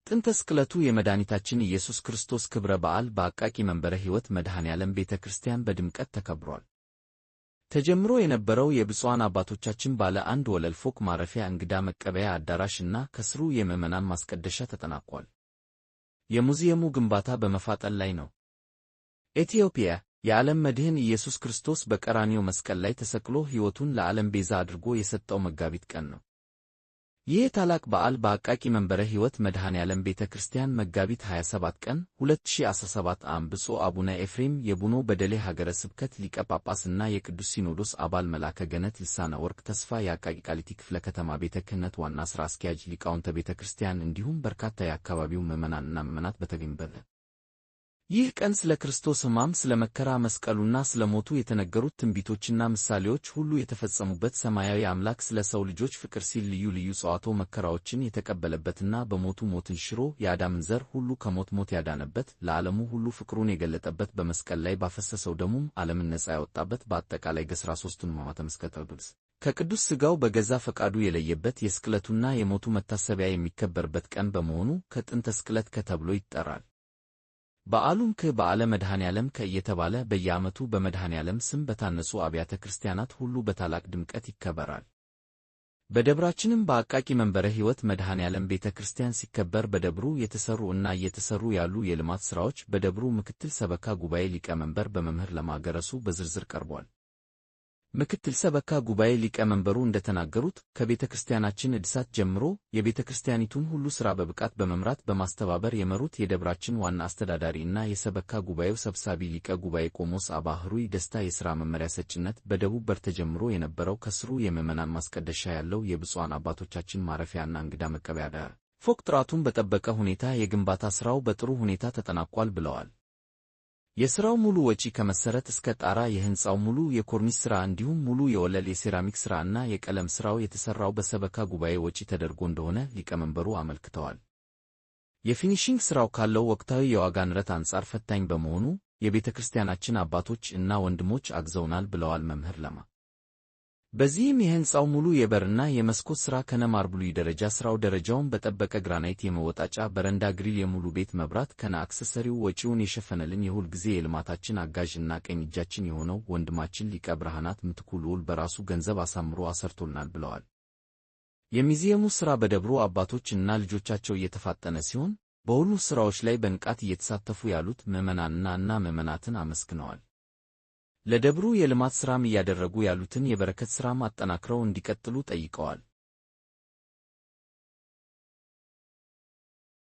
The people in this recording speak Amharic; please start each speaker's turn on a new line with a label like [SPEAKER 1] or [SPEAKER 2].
[SPEAKER 1] ጥንተ ስቅለቱ የመድኃኒታችን ኢየሱስ ክርስቶስ ክብረ በዓል በአቃቂ መንበረ ሕይወት መድኃኔዓለም ቤተ ክርስቲያን በድምቀት ተከብሯል። ተጀምሮ የነበረው የብፁዓን አባቶቻችን ባለ አንድ ወለል ፎቅ ማረፊያ እንግዳ መቀበያ አዳራሽ እና ከስሩ የምዕመናን ማስቀደሻ ተጠናቋል። የሙዚየሙ ግንባታ በመፋጠን ላይ ነው። ኢትዮጵያ የዓለም መድህን ኢየሱስ ክርስቶስ በቀራንዮ መስቀል ላይ ተሰቅሎ ሕይወቱን ለዓለም ቤዛ አድርጎ የሰጠው መጋቢት ቀን ነው። ይህ ታላቅ በዓል በአቃቂ መንበረ ሕይወት መድኃኔዓለም ቤተ ክርስቲያን መጋቢት 27 ቀን 2017 ዓ.ም ብፁዕ አቡነ ኤፍሬም የቡኖ በደሌ ሀገረ ስብከት ሊቀ ጳጳስና የቅዱስ ሲኖዶስ አባል መላከ ገነት ልሳነ ወርቅ ተስፋ የአቃቂ ቃሊቲ ክፍለ ከተማ ቤተ ክህነት ዋና ሥራ አስኪያጅ፣ ሊቃውንተ ቤተ ክርስቲያን እንዲሁም በርካታ የአካባቢው ምዕመናንና ምዕመናት በተገኙበት ይህ ቀን ስለ ክርስቶስ ሕማም፣ ስለ መከራ መስቀሉና ስለ ሞቱ የተነገሩት ትንቢቶችና ምሳሌዎች ሁሉ የተፈጸሙበት፣ ሰማያዊ አምላክ ስለ ሰው ልጆች ፍቅር ሲል ልዩ ልዩ ጽዋቶ መከራዎችን የተቀበለበትና በሞቱ ሞትን ሽሮ የአዳምን ዘር ሁሉ ከሞት ሞት ያዳነበት፣ ለዓለሙ ሁሉ ፍቅሩን የገለጠበት፣ በመስቀል ላይ ባፈሰሰው ደሙም ዓለምን ነጻ ያወጣበት፣ በአጠቃላይ ገ13ቱን ሕማማተ መስቀል ከቅዱስ ሥጋው በገዛ ፈቃዱ የለየበት የስቅለቱና የሞቱ መታሰቢያ የሚከበርበት ቀን በመሆኑ ከጥንተ ስቅለት ተብሎ ይጠራል። በዓሉም በዓለ መድኃኔዓለም እየተባለ በየዓመቱ በመድኃኔዓለም ስም በታነጹ አብያተ ክርስቲያናት ሁሉ በታላቅ ድምቀት ይከበራል። በደብራችንም በአቃቂ መንበረ ሕይወት መድኃኔዓለም ቤተ ክርስቲያን ሲከበር በደብሩ የተሰሩ እና እየተሰሩ ያሉ የልማት ሥራዎች በደብሩ ምክትል ሰበካ ጉባኤ ሊቀመንበር በመምህር ለማ ገረሱ በዝርዝር ቀርቧል። ምክትል ሰበካ ጉባኤ ሊቀመንበሩ እንደተናገሩት ከቤተ ክርስቲያናችን እድሳት ጀምሮ የቤተ ክርስቲያኒቱን ሁሉ ሥራ በብቃት በመምራት በማስተባበር የመሩት የደብራችን ዋና አስተዳዳሪ እና የሰበካ ጉባኤው ሰብሳቢ ሊቀ ጉባኤ ቆሞስ አባ ህሩይ ደስታ የሥራ መመሪያ ሰጭነት በደቡብ በር ተጀምሮ የነበረው ከስሩ የምዕመናን ማስቀደሻ ያለው የብፁዓን አባቶቻችን ማረፊያና እንግዳ መቀበያ ፎቅ ጥራቱን በጠበቀ ሁኔታ የግንባታ ሥራው በጥሩ ሁኔታ ተጠናቋል ብለዋል። የሥራው ሙሉ ወጪ ከመሠረት እስከ ጣራ፣ የሕንፃው ሙሉ የኮርኒስ ሥራ እንዲሁም ሙሉ የወለል የሴራሚክ ሥራ እና የቀለም ሥራው የተሠራው በሰበካ ጉባኤ ወጪ ተደርጎ እንደሆነ ሊቀመንበሩ አመልክተዋል። የፊኒሺንግ ሥራው ካለው ወቅታዊ የዋጋ ንረት አንጻር ፈታኝ በመሆኑ የቤተ ክርስቲያናችን አባቶች እና ወንድሞች አግዘውናል ብለዋል መምህር ለማ። በዚህም የሕንፃው ሙሉ የበርና የመስኮት ሥራ ከነማርብሉ ደረጃ ሥራው ደረጃውን በጠበቀ ግራናይት የመወጣጫ በረንዳ፣ ግሪል፣ የሙሉ ቤት መብራት ከነ አክሰሰሪው ወጪውን የሸፈነልን የሁል ጊዜ የልማታችን አጋዥ እና ቀኝ እጃችን የሆነው ወንድማችን ሊቀ ብርሃናት ምትኩ ልዑል በራሱ ገንዘብ አሳምሮ አሰርቶልናል ብለዋል። የሚዚየሙ ሥራ በደብሩ አባቶች እና ልጆቻቸው እየተፋጠነ ሲሆን በሁሉም ሥራዎች ላይ በንቃት እየተሳተፉ ያሉት ምዕመናንና ምዕመናትን አመስግነዋል። ለደብሩ የልማት ሥራም እያደረጉ ያሉትን የበረከት ሥራም አጠናክረው እንዲቀጥሉ ጠይቀዋል።